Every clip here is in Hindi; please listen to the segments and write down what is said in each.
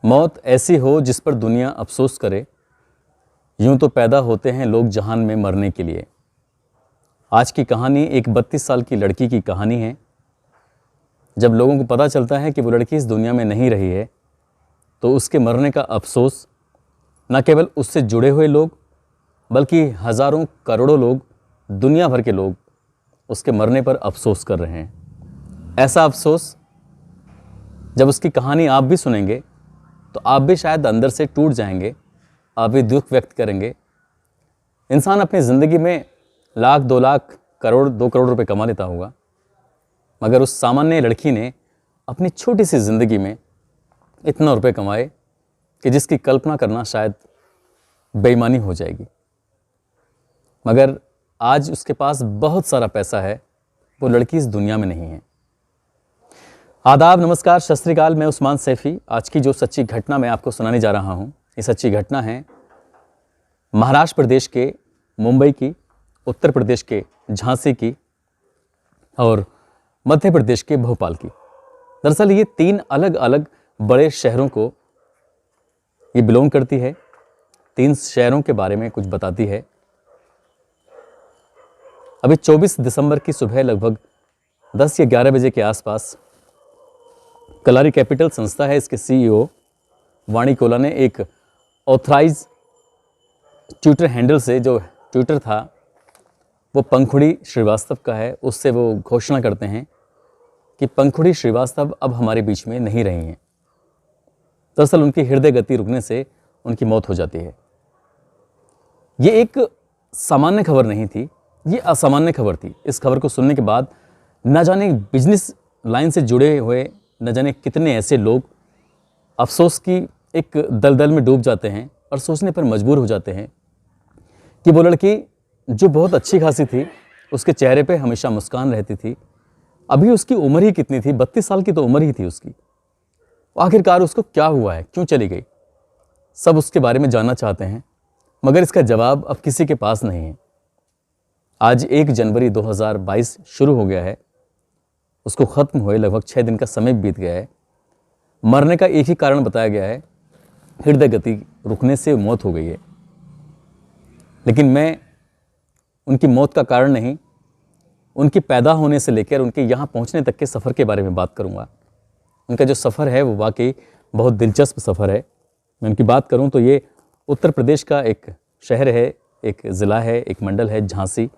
मौत ऐसी हो जिस पर दुनिया अफसोस करे, यूं तो पैदा होते हैं लोग जहान में मरने के लिए। आज की कहानी एक 32 साल की लड़की की कहानी है। जब लोगों को पता चलता है कि वो लड़की इस दुनिया में नहीं रही है, तो उसके मरने का अफसोस न केवल उससे जुड़े हुए लोग बल्कि हज़ारों करोड़ों लोग, दुनिया भर के लोग उसके मरने पर अफसोस कर रहे हैं। ऐसा अफसोस जब उसकी कहानी आप भी सुनेंगे तो आप भी शायद अंदर से टूट जाएंगे, आप भी दुख व्यक्त करेंगे। इंसान अपनी ज़िंदगी में लाख, 2 लाख, करोड़, 2 करोड़ रुपए कमा लेता होगा, मगर उस सामान्य लड़की ने अपनी छोटी सी ज़िंदगी में इतना रुपए कमाए कि जिसकी कल्पना करना शायद बेईमानी हो जाएगी। मगर आज उसके पास बहुत सारा पैसा है, वो लड़की इस दुनिया में नहीं है। आदाब, नमस्कार, सत श्री अकाल। मैं उस्मान सैफ़ी। आज की जो सच्ची घटना मैं आपको सुनाने जा रहा हूँ, ये सच्ची घटना है महाराष्ट्र प्रदेश के मुंबई की, उत्तर प्रदेश के झांसी की और मध्य प्रदेश के भोपाल की। दरअसल ये 3 अलग अलग बड़े शहरों को ये बिलोंग करती है। 3 शहरों के बारे में कुछ बताती है। अभी 24 दिसंबर की सुबह लगभग 10 या 11 बजे के आसपास कलारी कैपिटल संस्था है, इसके सीईओ वाणी कोला ने एक ऑथराइज ट्विटर हैंडल से, जो ट्विटर था वो पंखुड़ी श्रीवास्तव का है, उससे वो घोषणा करते हैं कि पंखुड़ी श्रीवास्तव अब हमारे बीच में नहीं रही हैं। दरअसल उनकी हृदय गति रुकने से उनकी मौत हो जाती है। ये एक सामान्य खबर नहीं थी, ये असामान्य खबर थी। इस खबर को सुनने के बाद न जाने बिजनेस लाइन से जुड़े हुए न जाने कितने ऐसे लोग अफसोस की एक दलदल में डूब जाते हैं और सोचने पर मजबूर हो जाते हैं कि वो लड़की जो बहुत अच्छी खासी थी, उसके चेहरे पे हमेशा मुस्कान रहती थी। अभी उसकी उम्र ही कितनी थी, 32 साल की तो उम्र ही थी उसकी। आखिरकार उसको क्या हुआ है, क्यों चली गई? सब उसके बारे में जानना चाहते हैं, मगर इसका जवाब अब किसी के पास नहीं है। आज 1 जनवरी 2022 शुरू हो गया है, उसको ख़त्म हुए लगभग 6 दिन का समय बीत गया है। मरने का एक ही कारण बताया गया है, हृदय गति रुकने से मौत हो गई है। लेकिन मैं उनकी मौत का कारण नहीं, उनकी पैदा होने से लेकर उनके यहाँ पहुँचने तक के सफ़र के बारे में बात करूँगा। उनका जो सफ़र है वो वाकई बहुत दिलचस्प सफ़र है। मैं उनकी बात करूँ तो ये उत्तर प्रदेश का एक शहर है, एक ज़िला है, एक मंडल है झांसी।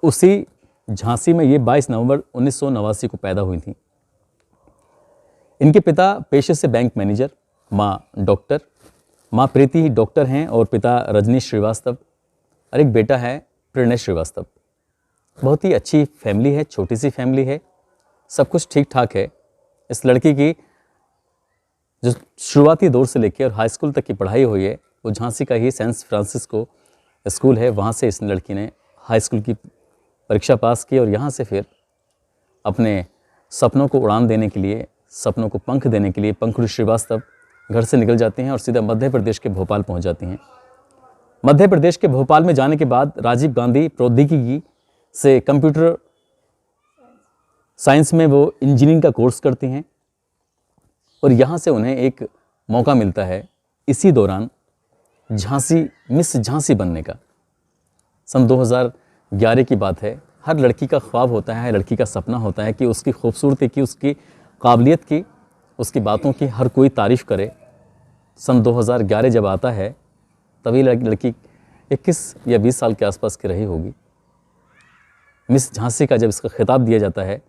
उसी झांसी में ये 22 नवंबर 1989 को पैदा हुई थी। इनके पिता पेशे से बैंक मैनेजर, माँ डॉक्टर, माँ प्रीति डॉक्टर हैं और पिता रजनीश श्रीवास्तव, और एक बेटा है प्रणय श्रीवास्तव। बहुत ही अच्छी फैमिली है, छोटी सी फैमिली है, सब कुछ ठीक ठाक है। इस लड़की की जो शुरुआती दौर से लेकर हाई स्कूल तक की पढ़ाई हुई है वो झांसी का ही सेंट फ्रांसिस्को स्कूल है। वहाँ से इस लड़की ने हाई स्कूल की परीक्षा पास की और यहाँ से फिर अपने सपनों को उड़ान देने के लिए, सपनों को पंख देने के लिए पंखुड़ी श्रीवास्तव घर से निकल जाती हैं और सीधा मध्य प्रदेश के भोपाल पहुँच जाती हैं। मध्य प्रदेश के भोपाल में जाने के बाद राजीव गांधी प्रौद्योगिकी से कंप्यूटर साइंस में वो इंजीनियरिंग का कोर्स करती हैं और यहाँ से उन्हें एक मौका मिलता है इसी दौरान झांसी, मिस झांसी बनने का। सन 2011 की बात है। हर लड़की का ख्वाब होता है, हर लड़की का सपना होता है कि उसकी खूबसूरती की, उसकी काबिलियत की, उसकी बातों की हर कोई तारीफ़ करे। सन 2011 जब आता है तभी लड़की 21 या 20 साल के आसपास की रही होगी। मिस झांसी का जब इसका खिताब दिया जाता है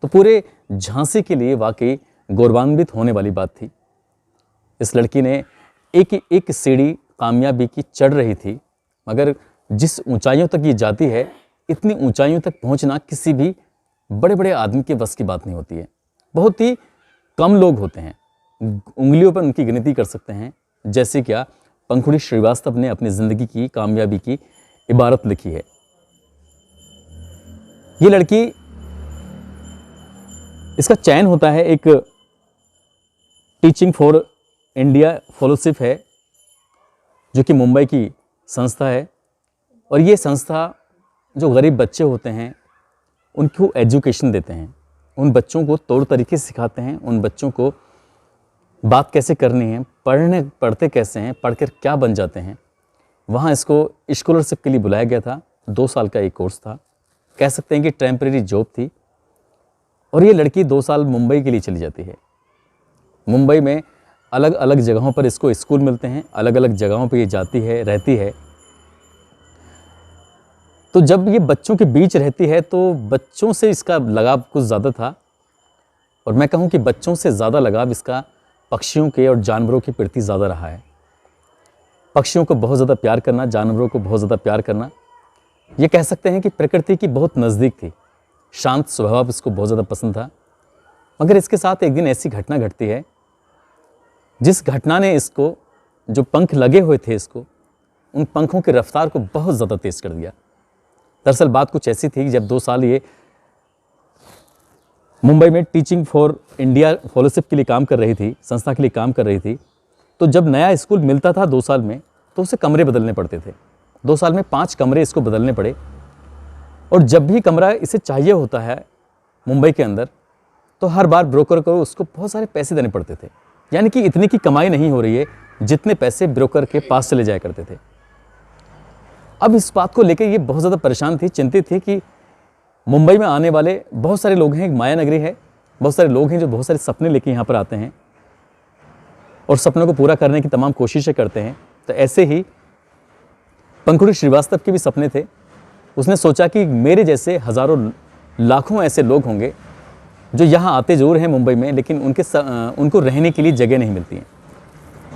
तो पूरे झांसी के लिए वाकई गौरवान्वित होने वाली बात थी। इस लड़की ने एक एक सीढ़ी कामयाबी की चढ़ रही थी, मगर जिस ऊंचाइयों तक ये जाती है, इतनी ऊंचाइयों तक पहुंचना किसी भी बड़े बड़े आदमी के बस की बात नहीं होती है। बहुत ही कम लोग होते हैं, उंगलियों पर उनकी गिनती कर सकते हैं। जैसे क्या पंखुड़ी श्रीवास्तव ने अपनी ज़िंदगी की कामयाबी की इबारत लिखी है। ये लड़की, इसका चयन होता है एक टीचिंग फॉर इंडिया फेलोशिप है, जो कि मुंबई की संस्था है। और ये संस्था जो गरीब बच्चे होते हैं उनको एजुकेशन देते हैं, उन बच्चों को तौर तरीके सिखाते हैं, उन बच्चों को बात कैसे करनी है, पढ़ते कैसे हैं, पढ़कर क्या बन जाते हैं, वहाँ इसको स्कॉलरशिप के लिए बुलाया गया था। 2 साल का एक कोर्स था, कह सकते हैं कि टेम्परेरी जॉब थी। और ये लड़की 2 साल मुंबई के लिए चली जाती है। मुंबई में अलग अलग जगहों पर इसको स्कूल मिलते हैं, अलग अलग जगहों पर ये जाती है, रहती है। तो जब ये बच्चों के बीच रहती है तो बच्चों से इसका लगाव कुछ ज़्यादा था, और मैं कहूँ कि बच्चों से ज़्यादा लगाव इसका पक्षियों के और जानवरों के प्रति ज़्यादा रहा है। पक्षियों को बहुत ज़्यादा प्यार करना, जानवरों को बहुत ज़्यादा प्यार करना, ये कह सकते हैं कि प्रकृति की बहुत नज़दीक थी। शांत स्वभाव इसको बहुत ज़्यादा पसंद था। मगर इसके साथ एक दिन ऐसी घटना घटती है जिस घटना ने इसको, जो पंख लगे हुए थे इसको, उन पंखों की रफ्तार को बहुत ज़्यादा तेज़ कर दिया। दरअसल बात कुछ ऐसी थी कि जब 2 साल ये मुंबई में टीचिंग फॉर इंडिया फेलोशिप के लिए काम कर रही थी, संस्था के लिए काम कर रही थी, तो जब नया स्कूल मिलता था 2 साल में, तो उसे कमरे बदलने पड़ते थे। 2 साल में 5 कमरे इसको बदलने पड़े, और जब भी कमरा इसे चाहिए होता है मुंबई के अंदर, तो हर बार ब्रोकर को उसको बहुत सारे पैसे देने पड़ते थे। यानी कि इतनी की कमाई नहीं हो रही है जितने पैसे ब्रोकर के पास चले जाया करते थे। अब इस बात को लेकर ये बहुत ज़्यादा परेशान थी, चिंतित थी कि मुंबई में आने वाले बहुत सारे लोग हैं, एक माया नगरी है, बहुत सारे लोग हैं जो बहुत सारे सपने लेके यहाँ पर आते हैं और सपनों को पूरा करने की तमाम कोशिशें करते हैं। तो ऐसे ही पंखुड़ी श्रीवास्तव के भी सपने थे। उसने सोचा कि मेरे जैसे हज़ारों लाखों ऐसे लोग होंगे जो यहाँ आते जरूर हैं मुंबई में, लेकिन उनको रहने के लिए जगह नहीं मिलती है।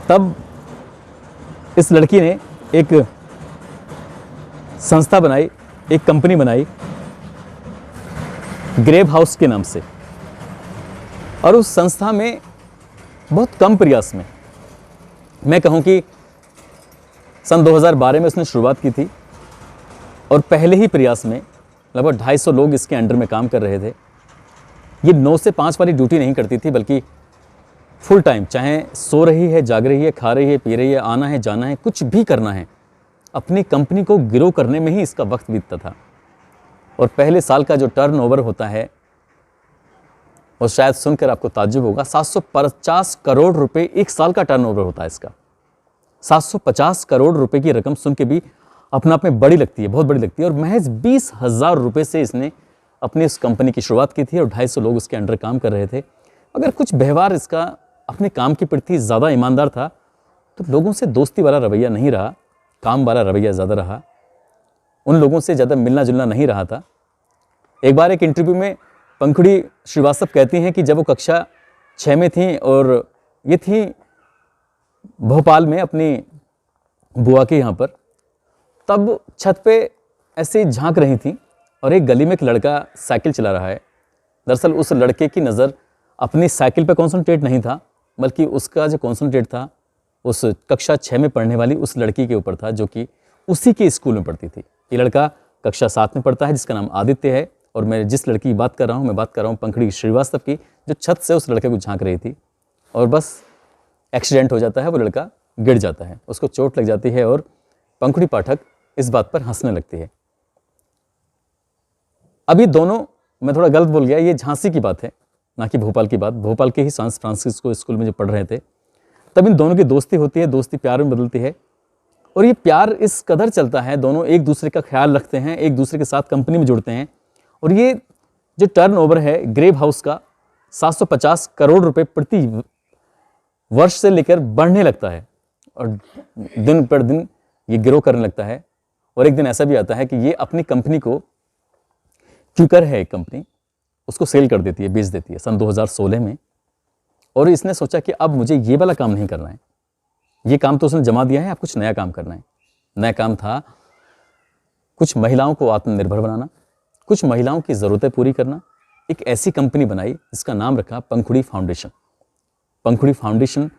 तब इस लड़की ने एक संस्था बनाई, एक कंपनी बनाई ग्रेव हाउस के नाम से, और उस संस्था में बहुत कम प्रयास में, मैं कहूँ कि सन 2012 में उसने शुरुआत की थी, और पहले ही प्रयास में लगभग 250 लोग इसके अंडर में काम कर रहे थे। ये 9 से 5 वाली ड्यूटी नहीं करती थी, बल्कि फुल टाइम, चाहे सो रही है, जाग रही है, खा रही है, पी रही है, आना है, जाना है, कुछ भी करना है, अपनी कंपनी को ग्रो करने में ही इसका वक्त बीतता था। और पहले साल का जो टर्नओवर होता है, और शायद सुनकर आपको ताज्जुब होगा, 750 करोड़ रुपए एक साल का टर्नओवर होता है इसका। 750 करोड़ रुपए की रकम सुन के भी अपने आप में बड़ी लगती है, बहुत बड़ी लगती है। और महज 20,000 रुपये से इसने अपनी उस कंपनी की शुरुआत की थी, और 250 लोग उसके अंडर काम कर रहे थे। अगर कुछ व्यवहार इसका अपने काम के प्रति ज़्यादा ईमानदार था, तो लोगों से दोस्ती वाला रवैया नहीं रहा, काम वाला रवैया ज़्यादा रहा, उन लोगों से ज़्यादा मिलना जुलना नहीं रहा था। एक बार एक इंटरव्यू में पंखुड़ी श्रीवास्तव कहती हैं कि जब वो कक्षा 6 में थी, और ये थी भोपाल में अपनी बुआ के यहाँ पर, तब छत पे ऐसे झांक रही थी, और एक गली में एक लड़का साइकिल चला रहा है। दरअसल उस लड़के की नज़र अपनी साइकिल पे कॉन्सेंट्रेट नहीं था, बल्कि उसका जो कॉन्सेंट्रेट था उस कक्षा 6 में पढ़ने वाली उस लड़की के ऊपर था, जो कि उसी के स्कूल में पढ़ती थी। ये लड़का कक्षा 7 में पढ़ता है, जिसका नाम आदित्य है। और मैं जिस लड़की की बात कर रहा हूँ, मैं बात कर रहा हूँ पंखुड़ी श्रीवास्तव की, जो छत से उस लड़के को झांक रही थी, और बस एक्सीडेंट हो जाता है, वो लड़का गिर जाता है, उसको चोट लग जाती है, और पंखुड़ी पाठक इस बात पर हंसने लगती है। अब ये दोनों, मैं थोड़ा गलत बोल गया, ये झांसी की बात है, ना कि भोपाल की बात। भोपाल के ही सैन फ्रांसिस्को स्कूल में जो पढ़ रहे थे, तब इन दोनों की दोस्ती होती है, दोस्ती प्यार में बदलती है, और ये प्यार इस कदर चलता है, दोनों एक दूसरे का ख्याल रखते हैं, एक दूसरे के साथ कंपनी में जुड़ते हैं। और ये जो टर्नओवर है ग्रेव हाउस का 750 करोड़ रुपए प्रति वर्ष से लेकर बढ़ने लगता है, और दिन पर दिन ये ग्रो करने लगता है। और एक दिन ऐसा भी आता है कि ये अपनी कंपनी को, क्यूकर है एक कंपनी, उसको सेल कर देती है, बेच देती है सन 2016 में। और इसने सोचा कि अब मुझे ये वाला काम नहीं करना है, ये काम तो उसने जमा दिया है, अब कुछ नया काम करना है। नया काम था कुछ महिलाओं को आत्मनिर्भर बनाना, कुछ महिलाओं की ज़रूरतें पूरी करना। एक ऐसी कंपनी बनाई जिसका नाम रखा पंखुड़ी फाउंडेशन। पंखुड़ी फाउंडेशन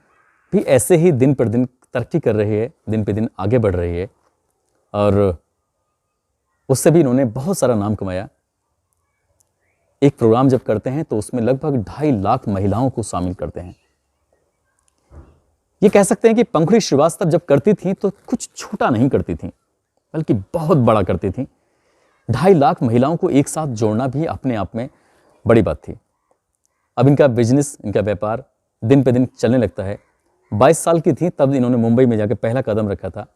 भी ऐसे ही दिन पर दिन तरक्की कर रही है, दिन पे दिन आगे बढ़ रही है, और उससे भी इन्होंने बहुत सारा नाम कमाया। एक प्रोग्राम जब करते हैं तो उसमें लगभग 2.5 लाख महिलाओं को शामिल करते हैं। ये कह सकते हैं कि पंखुड़ी श्रीवास्तव जब करती थी तो कुछ छोटा नहीं करती थी, बल्कि बहुत बड़ा करती थी। 2.5 लाख महिलाओं को एक साथ जोड़ना भी अपने आप में बड़ी बात थी। अब इनका बिजनेस, इनका व्यापार दिन पे दिन चलने लगता है। 22 साल की थी तब इन्होंने मुंबई में जाकर पहला कदम रखा था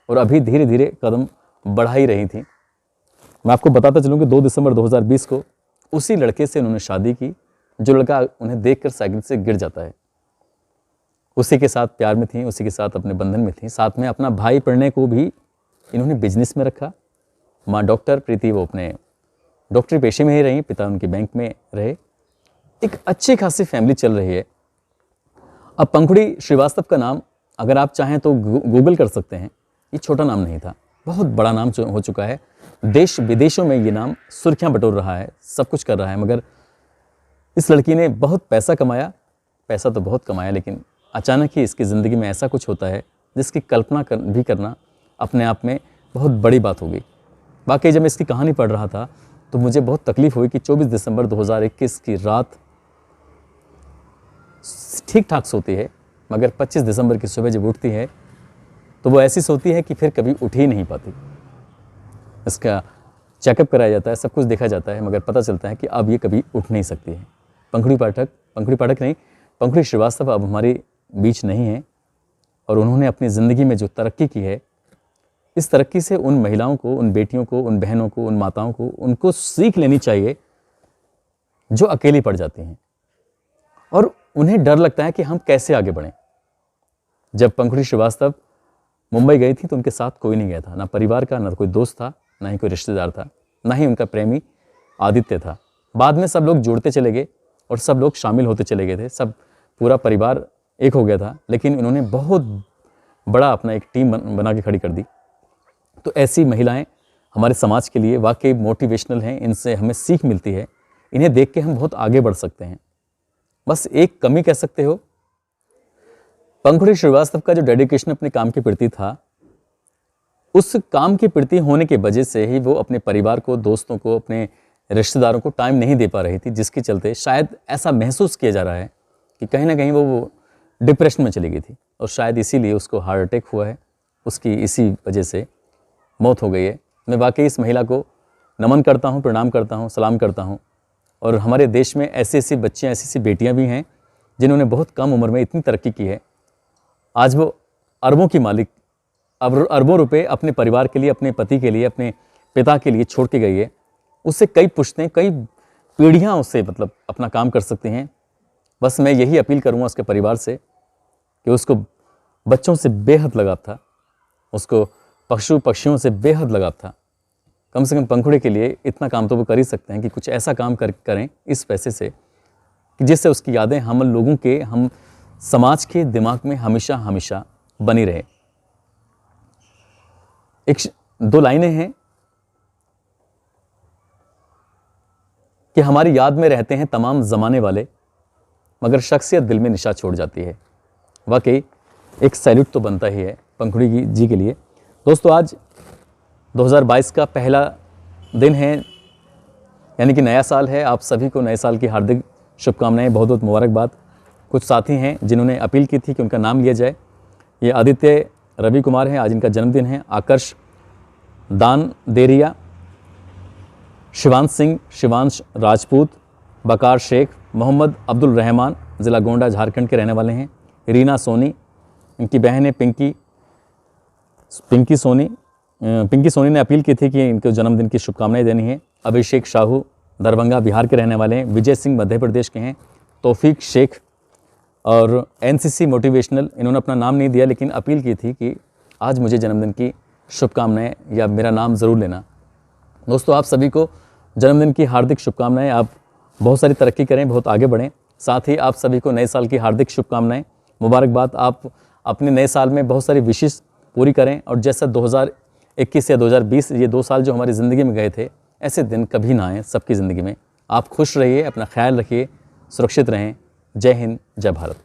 और अभी धीरे धीरे कदम बढ़ा ही रही थी। मैं आपको बताता चलूँ कि 2 दिसंबर 2020 को उसी लड़के से उन्होंने शादी की जो लड़का उन्हें देखकर साइकिल से गिर जाता है। उसी के साथ प्यार में थी, उसी के साथ अपने बंधन में थी। साथ में अपना भाई प्रणय को भी इन्होंने बिजनेस में रखा। माँ डॉक्टर प्रीति वो अपने डॉक्टरी पेशे में ही रही, पिता उनके बैंक में रहे। एक अच्छी खासी फैमिली चल रही है। अब पंखुड़ी श्रीवास्तव का नाम अगर आप चाहें तो गूगल कर सकते हैं। ये छोटा नाम नहीं था, बहुत बड़ा नाम हो चुका है। देश विदेशों में ये नाम सुर्खियां बटोर रहा है, सब कुछ कर रहा है। मगर इस लड़की ने बहुत पैसा कमाया, पैसा तो बहुत कमाया, लेकिन अचानक ही इसकी ज़िंदगी में ऐसा कुछ होता है जिसकी कल्पना भी करना अपने आप में बहुत बड़ी बात हो गई। वाकई जब मैं इसकी कहानी पढ़ रहा था तो मुझे बहुत तकलीफ़ हुई कि 24 दिसंबर 2021 की रात ठीक ठाक सोती है, मगर 25 दिसंबर की सुबह जब उठती है तो वो ऐसी सोती है कि फिर कभी उठ ही नहीं पाती। इसका चेकअप कराया जाता है, सब कुछ देखा जाता है, मगर पता चलता है कि अब ये कभी उठ नहीं सकती है। पंखुड़ी श्रीवास्तव अब हमारे बीच नहीं है और उन्होंने अपनी ज़िंदगी में जो तरक्की की है, इस तरक्की से उन महिलाओं को, उन बेटियों को, उन बहनों को, उन माताओं को, उनको सीख लेनी चाहिए जो अकेली पड़ जाती हैं और उन्हें डर लगता है कि हम कैसे आगे बढ़ें। जब पंखुड़ी श्रीवास्तव मुंबई गई थी तो उनके साथ कोई नहीं गया था, ना परिवार का, ना कोई दोस्त था, ना ही कोई रिश्तेदार था, ना ही उनका प्रेमी आदित्य था। बाद में सब लोग जुड़ते चले गए और सब लोग शामिल होते चले गए थे, सब पूरा परिवार एक हो गया था, लेकिन इन्होंने बहुत बड़ा अपना एक टीम बना के खड़ी कर दी। तो ऐसी महिलाएं हमारे समाज के लिए वाकई मोटिवेशनल हैं, इनसे हमें सीख मिलती है, इन्हें देख के हम बहुत आगे बढ़ सकते हैं। बस एक कमी कह सकते हो, पंखुड़ी श्रीवास्तव का जो डेडिकेशन अपने काम के प्रति था, उस काम के प्रति होने की वजह से ही वो अपने परिवार को, दोस्तों को, अपने रिश्तेदारों को टाइम नहीं दे पा रही थी, जिसके चलते शायद ऐसा महसूस किया जा रहा है कि कहीं ना कहीं वो डिप्रेशन में चली गई थी और शायद इसीलिए उसको हार्ट अटैक हुआ है, उसकी इसी वजह से मौत हो गई है। मैं वाकई इस महिला को नमन करता हूँ, प्रणाम करता हूँ, सलाम करता हूँ। और हमारे देश में ऐसी ऐसी बच्चियाँ, ऐसी ऐसी बेटियाँ भी हैं जिन्होंने बहुत कम उम्र में इतनी तरक्की की है। आज वो अरबों की मालिक, अब अरबों रुपए अपने परिवार के लिए, अपने पति के लिए, अपने पिता के लिए छोड़ के गई है। उससे कई पुश्तें, कई पीढ़ियाँ उससे मतलब अपना काम कर सकती हैं। बस मैं यही अपील करूँगा उसके परिवार से कि उसको बच्चों से बेहद लगाव था, उसको पशु पक्षियों से बेहद लगाव था। कम से कम पंखुड़ी के लिए इतना काम तो वो कर ही सकते हैं कि कुछ ऐसा काम करें इस पैसे से कि जिससे उसकी यादें हम लोगों के, हम समाज के दिमाग में हमेशा हमेशा बनी रहे। दो लाइनें हैं कि हमारी याद में रहते हैं तमाम ज़माने वाले, मगर शख्सियत दिल में निशान छोड़ जाती है। वाकई एक सैल्यूट तो बनता ही है पंखुड़ी जी के लिए। दोस्तों, आज 2022 का पहला दिन है, यानी कि नया साल है। आप सभी को नए साल की हार्दिक शुभकामनाएं, बहुत बहुत मुबारकबाद। कुछ साथी हैं जिन्होंने अपील की थी कि उनका नाम लिया जाए। ये आदित्य रवि कुमार हैं, आज इनका जन्मदिन है। आकर्ष दान देरिया, शिवांश सिंह, शिवांश राजपूत, बकार शेख, मोहम्मद अब्दुल रहमान, ज़िला गोंडा झारखंड के रहने वाले हैं। रीना सोनी, इनकी बहन है पिंकी सोनी ने अपील की थी कि इनके जन्मदिन की शुभकामनाएं देनी है। अभिषेक साहू दरभंगा बिहार के रहने वाले हैं। विजय सिंह मध्य प्रदेश के हैं। तौफीक शेख और एनसीसी मोटिवेशनल, इन्होंने अपना नाम नहीं दिया लेकिन अपील की थी कि आज मुझे जन्मदिन की शुभकामनाएं या मेरा नाम ज़रूर लेना। दोस्तों, आप सभी को जन्मदिन की हार्दिक शुभकामनाएं। आप बहुत सारी तरक्की करें, बहुत आगे बढ़ें। साथ ही आप सभी को नए साल की हार्दिक शुभकामनाएं, मुबारकबाद। आप अपने नए साल में बहुत सारी विशेष पूरी करें और जैसा 2021 या 2020 ये 2 साल जो हमारी ज़िंदगी में गए थे, ऐसे दिन कभी ना आए सबकी ज़िंदगी में। आप खुश रहिए, अपना ख्याल रखिए, सुरक्षित रहें। जय हिंद, जय भारत।